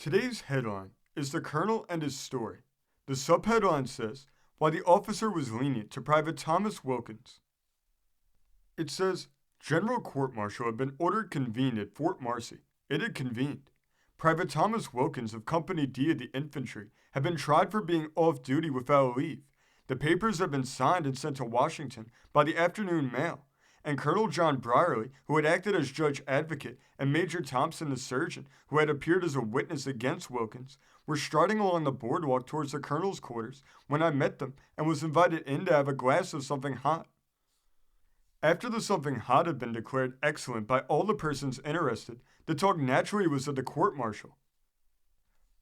Today's headline is The Colonel and His Story. The subheadline says, Why the Officer Was Lenient to Private Thomas Wilkins. It says, General Court-Martial had been ordered convened at Fort Marcy. It had convened. Private Thomas Wilkins of Company D of the Infantry had been tried for being off duty without leave. The papers had been signed and sent to Washington by the afternoon mail, and Colonel John Brierly, who had acted as judge advocate, and Major Thompson, the surgeon, who had appeared as a witness against Wilkins, were striding along the boardwalk towards the colonel's quarters when I met them and was invited in to have a glass of something hot. After the something hot had been declared excellent by all the persons interested, the talk naturally was of the court-martial.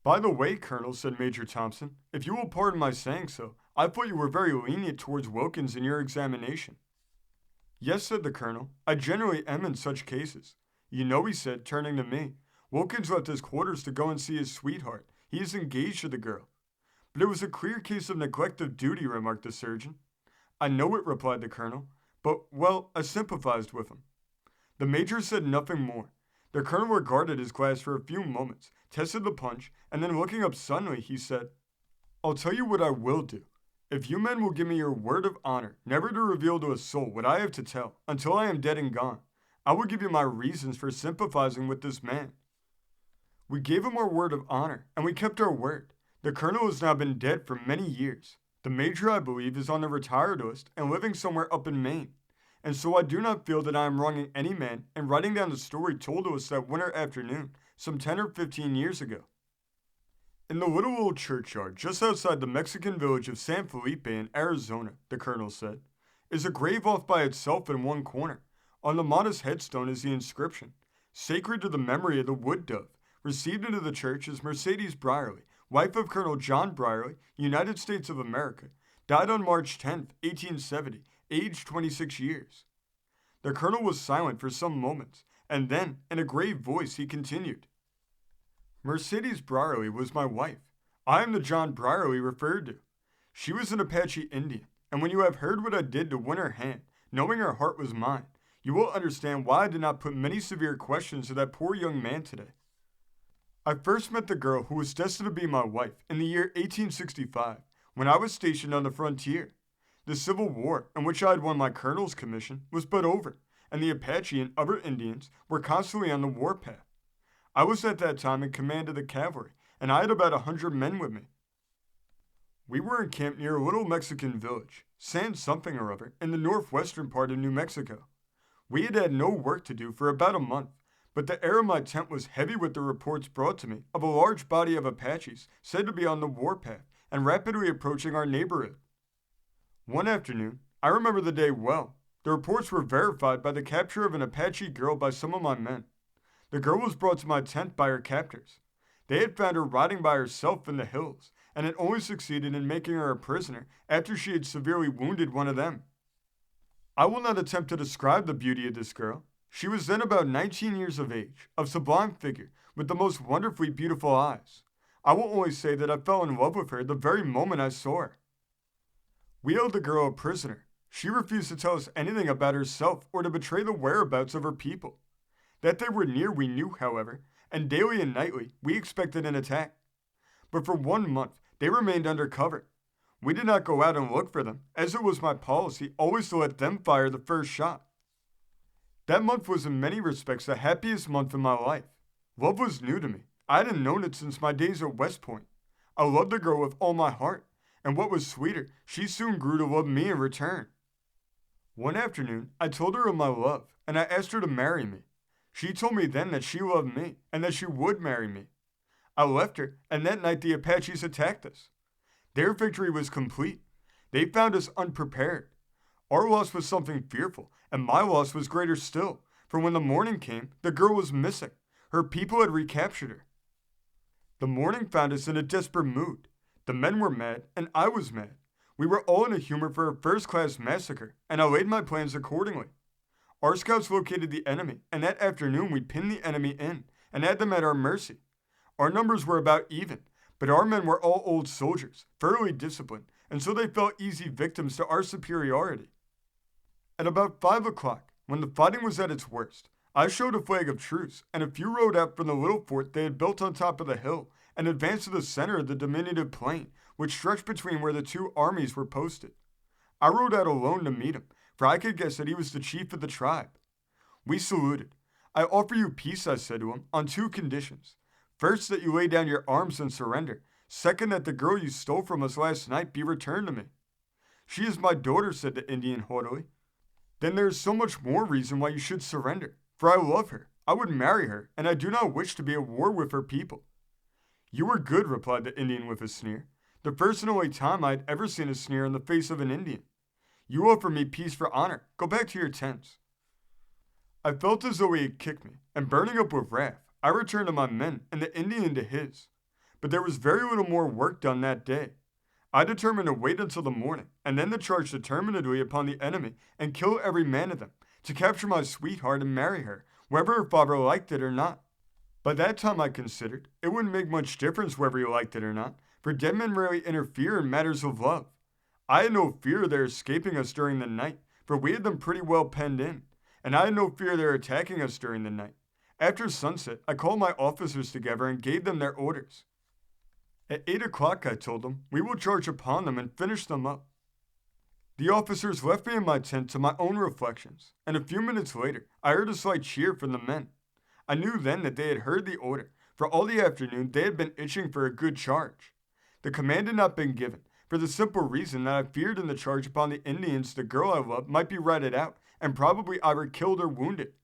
By the way, Colonel, said Major Thompson, if you will pardon my saying so, I thought you were very lenient towards Wilkins in your examination. Yes, said the Colonel, I generally am in such cases. You know, he said, turning to me, Wilkins left his quarters to go and see his sweetheart. He is engaged to the girl. But it was a clear case of neglect of duty, remarked the surgeon. I know it, replied the Colonel, but, well, I sympathized with him. The Major said nothing more. The Colonel regarded his glass for a few moments, tested the punch, and then looking up suddenly, he said, I'll tell you what I will do. If you men will give me your word of honor never to reveal to a soul what I have to tell until I am dead and gone, I will give you my reasons for sympathizing with this man. We gave him our word of honor, and we kept our word. The Colonel has now been dead for many years. The Major, I believe, is on the retired list and living somewhere up in Maine. And so I do not feel that I am wronging any man in writing down the story told to us that winter afternoon, some 10 or 15 years ago. In the little old churchyard just outside the Mexican village of San Felipe in Arizona, the Colonel said, is a grave off by itself in one corner. On the modest headstone is the inscription, Sacred to the memory of the wood dove, received into the church as Mercedes Brierly, wife of Colonel John Brierly, United States of America, died on March 10, 1870, aged 26 years. The Colonel was silent for some moments, and then, in a grave voice, he continued, Mercedes Brierly was my wife. I am the John Brierly referred to. She was an Apache Indian, and when you have heard what I did to win her hand, knowing her heart was mine, you will understand why I did not put many severe questions to that poor young man today. I first met the girl who was destined to be my wife in the year 1865, when I was stationed on the frontier. The Civil War, in which I had won my colonel's commission, was but over, and the Apache and other Indians were constantly on the warpath. I was at that time in command of the cavalry, and I had about 100 men with me. We were encamped near a little Mexican village, San something or other, in the northwestern part of New Mexico. We had had no work to do for about a month, but the air of my tent was heavy with the reports brought to me of a large body of Apaches said to be on the warpath and rapidly approaching our neighborhood. One afternoon, I remember the day well, the reports were verified by the capture of an Apache girl by some of my men. The girl was brought to my tent by her captors. They had found her riding by herself in the hills, and had only succeeded in making her a prisoner after she had severely wounded one of them. I will not attempt to describe the beauty of this girl. She was then about 19 years of age, of sublime figure, with the most wonderfully beautiful eyes. I will only say that I fell in love with her the very moment I saw her. We held the girl a prisoner. She refused to tell us anything about herself or to betray the whereabouts of her people. That they were near we knew, however, and daily and nightly we expected an attack. But for 1 month they remained under cover. We did not go out and look for them, as it was my policy always to let them fire the first shot. That month was in many respects the happiest month in my life. Love was new to me. I hadn't known it since my days at West Point. I loved the girl with all my heart, and what was sweeter, she soon grew to love me in return. One afternoon, I told her of my love, and I asked her to marry me. She told me then that she loved me, and that she would marry me. I left her, and that night the Apaches attacked us. Their victory was complete. They found us unprepared. Our loss was something fearful, and my loss was greater still, for when the morning came, the girl was missing. Her people had recaptured her. The morning found us in a desperate mood. The men were mad, and I was mad. We were all in a humor for a first-class massacre, and I laid my plans accordingly. Our scouts located the enemy, and that afternoon we pinned the enemy in, and had them at our mercy. Our numbers were about even, but our men were all old soldiers, thoroughly disciplined, and so they fell easy victims to our superiority. At about 5 o'clock, when the fighting was at its worst, I showed a flag of truce, and a few rode out from the little fort they had built on top of the hill and advanced to the center of the diminutive plain, which stretched between where the two armies were posted. I rode out alone to meet him, for I could guess that he was the chief of the tribe. We saluted. I offer you peace, I said to him, on two conditions. First, that you lay down your arms and surrender. Second, that the girl you stole from us last night be returned to me. She is my daughter, said the Indian haughtily. Then there is so much more reason why you should surrender, for I love her. I would marry her, and I do not wish to be at war with her people. You were good, replied the Indian with a sneer. The first and only time I had ever seen a sneer on the face of an Indian. You offer me peace for honor. Go back to your tents. I felt as though he had kicked me, and burning up with wrath, I returned to my men and the Indian to his. But there was very little more work done that day. I determined to wait until the morning, and then to charge determinedly upon the enemy and kill every man of them, to capture my sweetheart and marry her, whether her father liked it or not. By that time I considered, it wouldn't make much difference whether he liked it or not, for dead men rarely interfere in matters of love. I had no fear of their escaping us during the night, for we had them pretty well penned in, and I had no fear of their attacking us during the night. After sunset, I called my officers together and gave them their orders. At 8 o'clock, I told them, we will charge upon them and finish them up. The officers left me in my tent to my own reflections, and a few minutes later, I heard a slight cheer from the men. I knew then that they had heard the order, for all the afternoon they had been itching for a good charge. The command had not been given, for the simple reason that I feared in the charge upon the Indians the girl I loved might be ratted out, and probably either killed or wounded.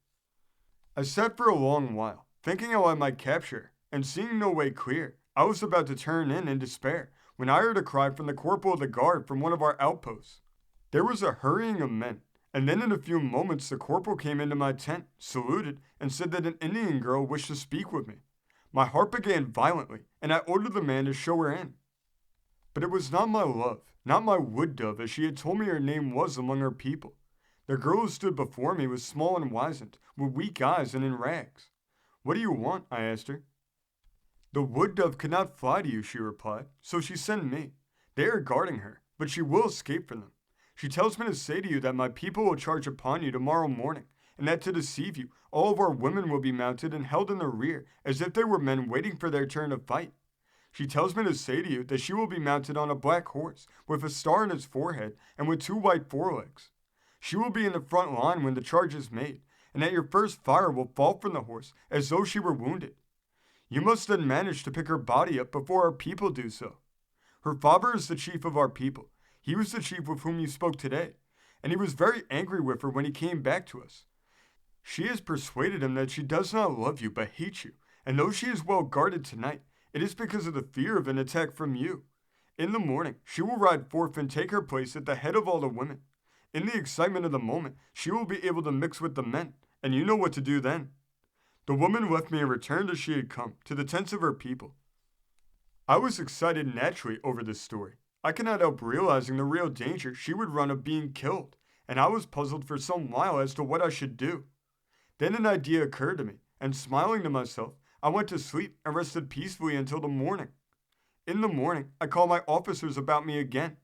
I sat for a long while, thinking how I might capture her, and seeing no way clear, I was about to turn in despair, when I heard a cry from the corporal of the guard from one of our outposts. There was a hurrying of men, and then in a few moments the corporal came into my tent, saluted, and said that an Indian girl wished to speak with me. My heart began violently, and I ordered the man to show her in. But it was not my love, not my wood dove, as she had told me her name was among her people. The girl who stood before me was small and wizened, with weak eyes and in rags. What do you want? I asked her. The wood dove could not fly to you, she replied, so she sent me. They are guarding her, but she will escape from them. She tells me to say to you that my people will charge upon you tomorrow morning, and that to deceive you, all of our women will be mounted and held in the rear, as if they were men waiting for their turn to fight. She tells me to say to you that she will be mounted on a black horse, with a star in its forehead, and with 2 white forelegs. She will be in the front line when the charge is made, and that your first fire will fall from the horse, as though she were wounded. You must then manage to pick her body up before our people do so. Her father is the chief of our people. He was the chief with whom you spoke today, and he was very angry with her when he came back to us. She has persuaded him that she does not love you, but hates you, and though she is well guarded tonight, it is because of the fear of an attack from you. In the morning, she will ride forth and take her place at the head of all the women. In the excitement of the moment, she will be able to mix with the men, and you know what to do then. The woman left me and returned as she had come, to the tents of her people. I was excited naturally over this story. I cannot help realizing the real danger she would run of being killed, and I was puzzled for some while as to what I should do. Then an idea occurred to me, and smiling to myself, I went to sleep and rested peacefully until the morning. In the morning, I called my officers about me again.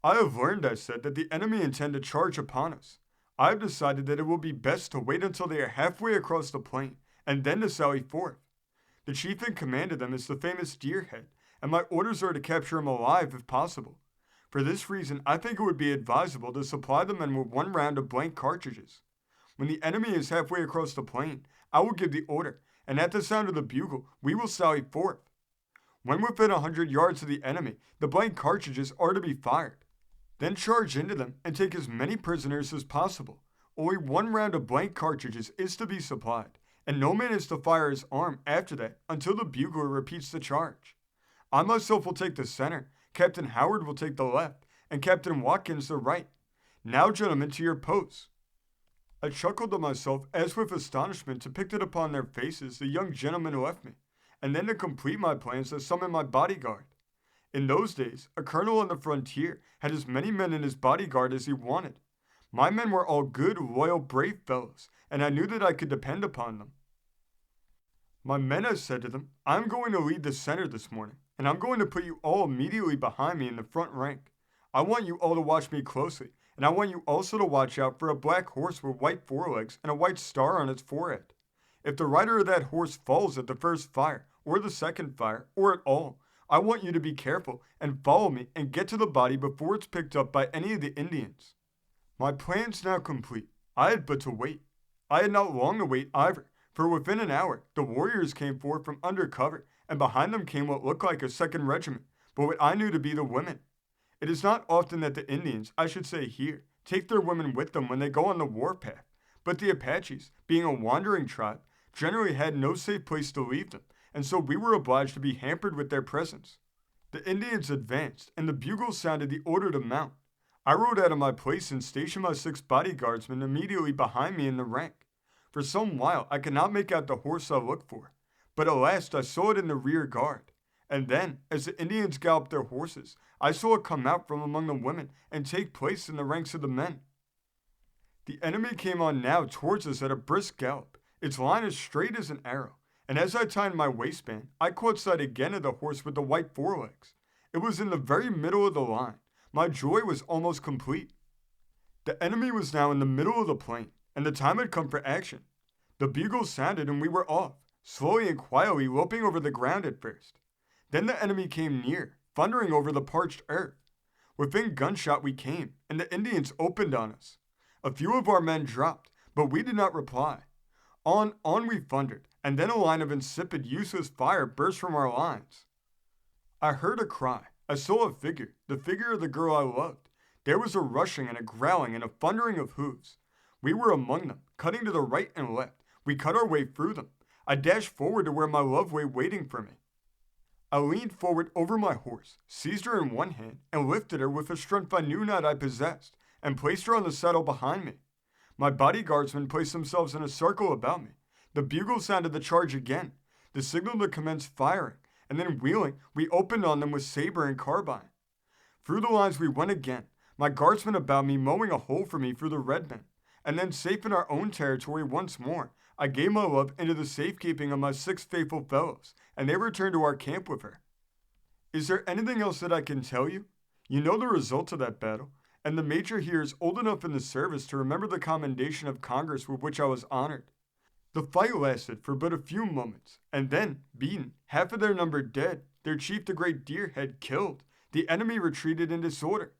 I have learned, I said, that the enemy intend to charge upon us. I have decided that it will be best to wait until they are halfway across the plain, and then to sally forth. The chief in command of them is the famous Deerhead, and my orders are to capture him alive if possible. For this reason, I think it would be advisable to supply the men with 1 round of blank cartridges. When the enemy is halfway across the plain, I will give the order, and at the sound of the bugle, we will sally forth. When within 100 yards of the enemy, the blank cartridges are to be fired. Then charge into them and take as many prisoners as possible. Only 1 round of blank cartridges is to be supplied, and no man is to fire his arm after that until the bugler repeats the charge. I myself will take the center, Captain Howard will take the left, and Captain Watkins the right. Now, gentlemen, to your posts. I chuckled to myself as with astonishment depicted upon their faces the young gentlemen left me, and then to complete my plans I summoned my bodyguard. In those days, a colonel on the frontier had as many men in his bodyguard as he wanted. My men were all good, loyal, brave fellows, and I knew that I could depend upon them. My men, I said to them, I am going to lead the center this morning, and I'm going to put you all immediately behind me in the front rank. I want you all to watch me closely, And I want you also to watch out for a black horse with white forelegs and a white star on its forehead. If the rider of that horse falls at the first fire, or the second fire, or at all, I want you to be careful and follow me and get to the body before it's picked up by any of the Indians. My plan's now complete. I had but to wait. I had not long to wait either, for within an hour the warriors came forth from under cover, and behind them came what looked like a second regiment, but what I knew to be the women. It is not often that the Indians, I should say here, take their women with them when they go on the warpath, but the Apaches, being a wandering tribe, generally had no safe place to leave them, and so we were obliged to be hampered with their presence. The Indians advanced, and the bugles sounded the order to mount. I rode out of my place and stationed my 6 bodyguardsmen immediately behind me in the rank. For some while I could not make out the horse I looked for, but at last I saw it in the rear guard. And then, as the Indians galloped their horses, I saw it come out from among the women and take place in the ranks of the men. The enemy came on now towards us at a brisk gallop, its line as straight as an arrow, and as I tightened my waistband, I caught sight again of the horse with the white forelegs. It was in the very middle of the line. My joy was almost complete. The enemy was now in the middle of the plain, and the time had come for action. The bugles sounded and we were off, slowly and quietly loping over the ground at first. Then the enemy came near, thundering over the parched earth. Within gunshot we came, and the Indians opened on us. A few of our men dropped, but we did not reply. On we thundered, and then a line of insipid, useless fire burst from our lines. I heard a cry. I saw a figure, the figure of the girl I loved. There was a rushing and a growling and a thundering of hoofs. We were among them, cutting to the right and left. We cut our way through them. I dashed forward to where my love lay waiting for me. I leaned forward over my horse, seized her in one hand, and lifted her with a strength I knew not I possessed, and placed her on the saddle behind me. My bodyguardsmen placed themselves in a circle about me. The bugle sounded the charge again, the signal to commence firing, and then wheeling, we opened on them with saber and carbine. Through the lines we went again, my guardsmen about me mowing a hole for me through the red men, and then safe in our own territory once more, I gave my love into the safekeeping of my 6 faithful fellows, and they returned to our camp with her. Is there anything else that I can tell you? You know the result of that battle, and the major here is old enough in the service to remember the commendation of Congress with which I was honored. The fight lasted for but a few moments, and then, beaten, half of their number dead, their chief the great Deerhead killed, the enemy retreated in disorder.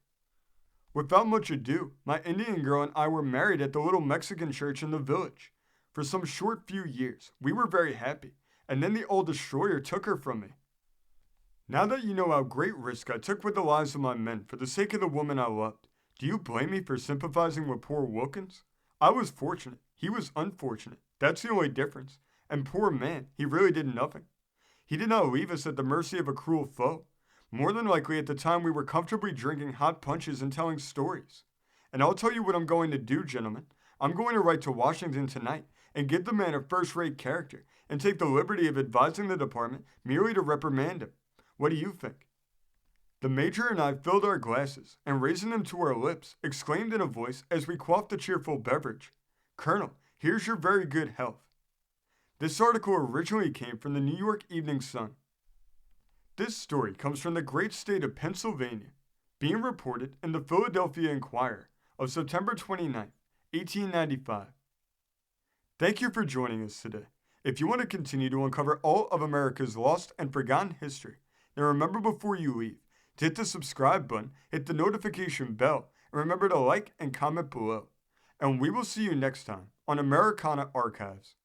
Without much ado, my Indian girl and I were married at the little Mexican church in the village. For some short few years, we were very happy, and then the old destroyer took her from me. Now that you know how great risk I took with the lives of my men for the sake of the woman I loved, do you blame me for sympathizing with poor Wilkins? I was fortunate, he was unfortunate, that's the only difference, and poor man, he really did nothing. He did not leave us at the mercy of a cruel foe. More than likely at the time we were comfortably drinking hot punches and telling stories. And I'll tell you what I'm going to do, gentlemen. I'm going to write to Washington tonight and give the man a first-rate character, and take the liberty of advising the department merely to reprimand him. What do you think? The major and I filled our glasses, and raising them to our lips, exclaimed in a voice as we quaffed the cheerful beverage, "Colonel, here's your very good health." This article originally came from the New York Evening Sun. This story comes from the great state of Pennsylvania, being reported in the Philadelphia Inquirer of September 29, 1895. Thank you for joining us today. If you want to continue to uncover all of America's lost and forgotten history, then remember before you leave to hit the subscribe button, hit the notification bell, and remember to like and comment below. And we will see you next time on Americana Archives.